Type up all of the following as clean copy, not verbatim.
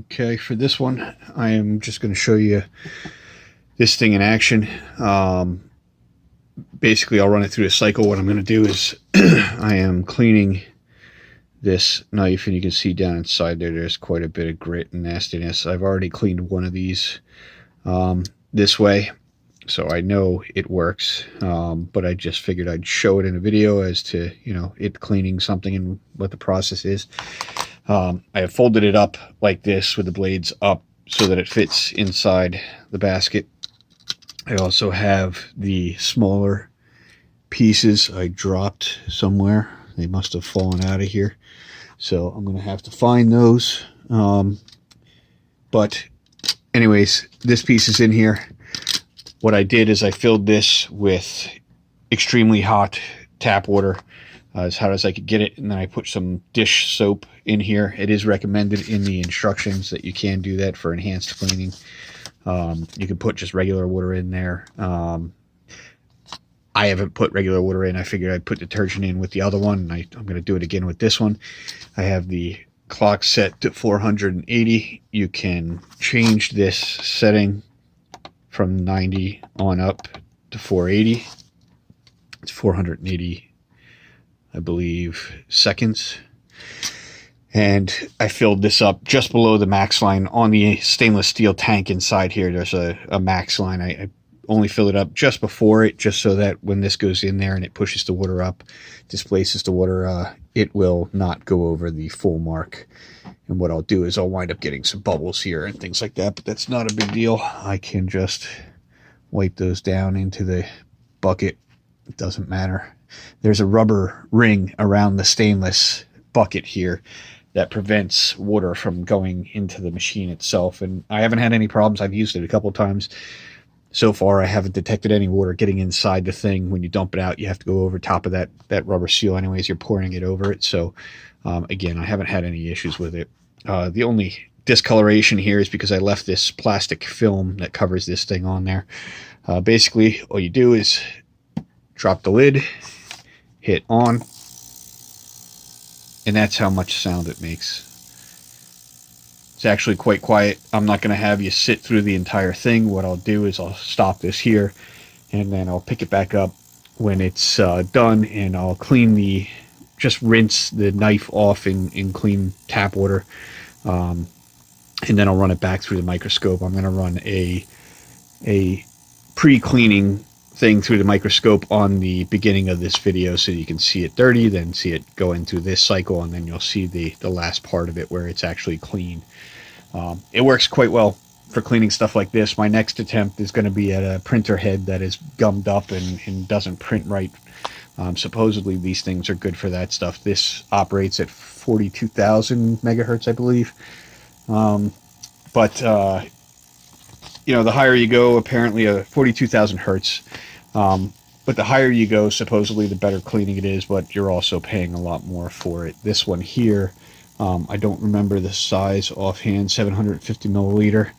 Okay, for this one, I am just going to show you this thing in action. Basically, I'll run it through a cycle. What I'm going to do is I am cleaning this knife, and you can see down inside there's quite a bit of grit and nastiness. I've already cleaned one of these this way, so I know it works, but I just figured I'd show it in a video as to, you know, it cleaning something and what the process is. I have folded it up like this with the blades up so that it fits inside the basket. I also have the smaller pieces I dropped somewhere. They must have fallen out of here, so I'm going to have to find those. But anyways, this piece is in here. What I did is I filled this with extremely hot tap water, as hot as I could get it, and then I put some dish soap in here. It is recommended in the instructions that you can do that for enhanced cleaning. You can put just regular water in there. I haven't put regular water in. I figured I'd put detergent in with the other one, and I'm going to do it again with this one. I have the clock set to 480. You can change this setting from 90 on up to 480. It's 480, I believe, seconds. And I filled this up just below the max line on the stainless steel tank inside here. There's a max line. I only fill it up just before it, just so that when this goes in there and it pushes the water up, displaces the water, it will not go over the full mark. And what I'll do is I'll wind up getting some bubbles here and things like that, but that's not a big deal. I can just wipe those down into the bucket. It doesn't matter. There's a rubber ring around the stainless bucket here that prevents water from going into the machine itself, and I haven't had any problems. I've used it a couple times. So far, I haven't detected any water getting inside the thing. When you dump it out, you have to go over top of that rubber seal anyways. You're pouring it over it. So again, I haven't had any issues with it. The only discoloration here is because I left this plastic film that covers this thing on there. Basically, all you do is drop the lid, hit on, and that's how much sound it makes. It's actually quite quiet. I'm not going to have you sit through the entire thing. What I'll do is I'll stop this here, and then I'll pick it back up when it's done, and I'll just rinse the knife off in clean tap water, and then I'll run it back through the microscope. I'm going to run a pre-cleaning thing through the microscope on the beginning of this video so you can see it dirty, then see it going through this cycle, and then you'll see the last part of it where it's actually clean. It works quite well for cleaning stuff like this. My next attempt is going to be at a printer head that is gummed up and doesn't print right. Supposedly these things are good for that stuff. This operates at 42,000 megahertz, I believe. But you know, the higher you go, apparently 42,000 hertz. But the higher you go, supposedly the better cleaning it is, but you're also paying a lot more for it. This one here, I don't remember the size offhand, 750 milliliter,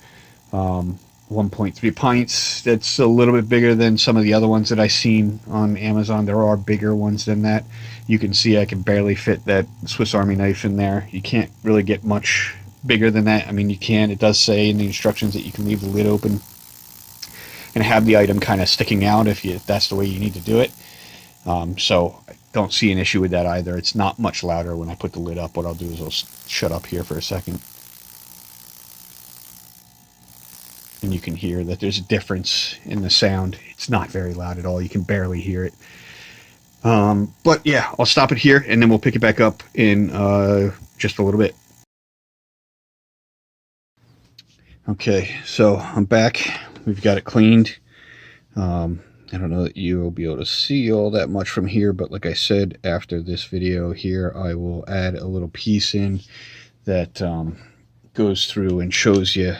1.3 pints. That's a little bit bigger than some of the other ones that I've seen on Amazon. There are bigger ones than that. You can see I can barely fit that Swiss Army knife in there. You can't really get much bigger than that. I mean, you can. It does say in the instructions that you can leave the lid open and have the item kind of sticking out if that's the way you need to do it. So I don't see an issue with that either. It's not much louder when I put the lid up. What I'll do is I'll shut up here for a second. And you can hear that there's a difference in the sound. It's not very loud at all. You can barely hear it. But yeah, I'll stop it here, and then we'll pick it back up in just a little bit. Okay, so I'm back. We've got it cleaned. I don't know that you will be able to see all that much from here, but like I said, after this video here, I will add a little piece in that goes through and shows you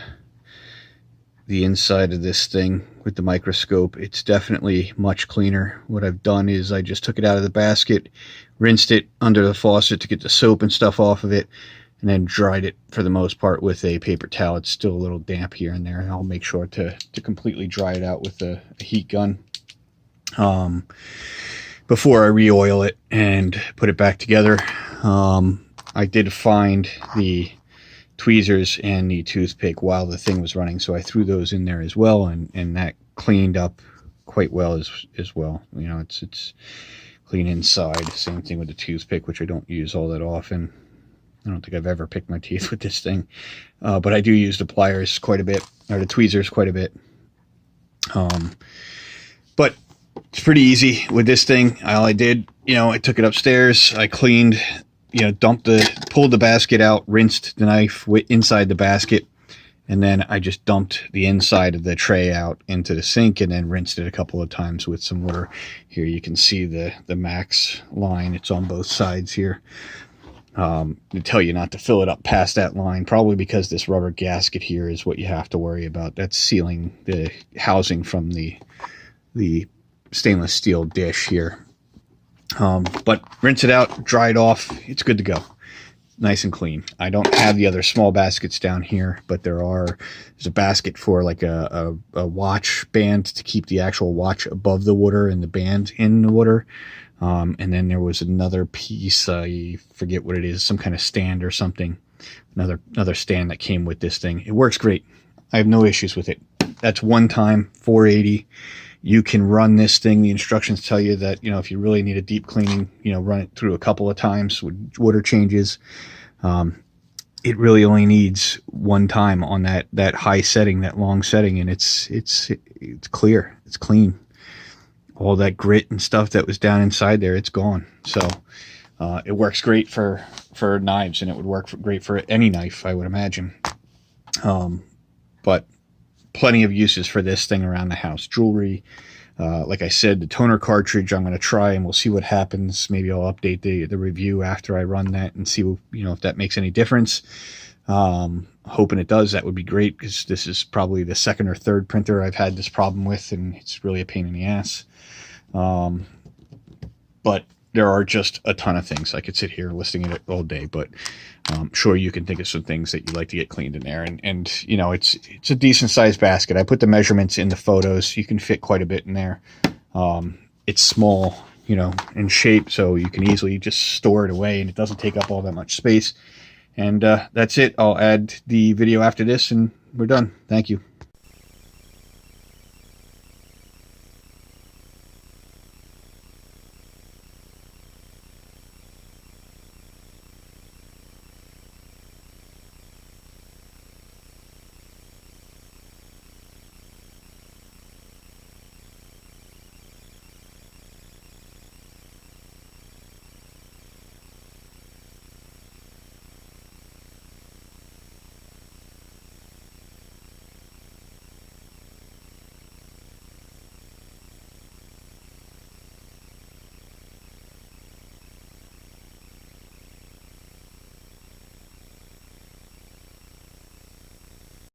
the inside of this thing with the microscope. It's definitely much cleaner. What I've done is I just took it out of the basket, rinsed it under the faucet to get the soap and stuff off of it, and then dried it for the most part with a paper towel. It's still a little damp here and there, and I'll make sure to completely dry it out with a heat gun before I re-oil it and put it back together. I did find the tweezers and the toothpick while the thing was running, so I threw those in there as well, and that cleaned up quite well as well. You know, it's clean inside. Same thing with the toothpick, which I don't use all that often. I don't think I've ever picked my teeth with this thing, but I do use the pliers quite a bit, or the tweezers quite a bit. But it's pretty easy with this thing. All I did, you know, I took it upstairs, I cleaned, you know, pulled the basket out, rinsed the knife inside the basket, and then I just dumped the inside of the tray out into the sink and then rinsed it a couple of times with some water. Here you can see the max line. It's on both sides here. They tell you not to fill it up past that line, probably because this rubber gasket here is what you have to worry about. That's sealing the housing from the stainless steel dish here. But rinse it out, dry it off, it's good to go. Nice and clean. I don't have the other small baskets down here, but there's a basket for like a watch band to keep the actual watch above the water and the band in the water. And then there was another piece, I forget what it is, some kind of stand or something. Another stand that came with this thing. It works great. I have no issues with it. That's one time, $4.80. You can run this thing. The instructions tell you that, you know, if you really need a deep cleaning, you know, run it through a couple of times with water changes. It really only needs one time on that high setting, that long setting, and it's clear. It's clean. All that grit and stuff that was down inside there, it's gone. So it works great for knives, and it would work great for any knife, I would imagine. But plenty of uses for this thing around the house. Jewelry, like I said, the toner cartridge I'm going to try, and we'll see what happens. Maybe I'll update the review after I run that and see, you know, if that makes any difference. Hoping it does. That would be great, because this is probably the second or third printer I've had this problem with, and it's really a pain in the ass. But there are just a ton of things. I could sit here listing it all day, but I'm sure you can think of some things that you'd like to get cleaned in there. And you know, it's a decent sized basket. I put the measurements in the photos. You can fit quite a bit in there. It's small, you know, in shape, so you can easily just store it away, and it doesn't take up all that much space. And that's it. I'll add the video after this, and we're done. Thank you.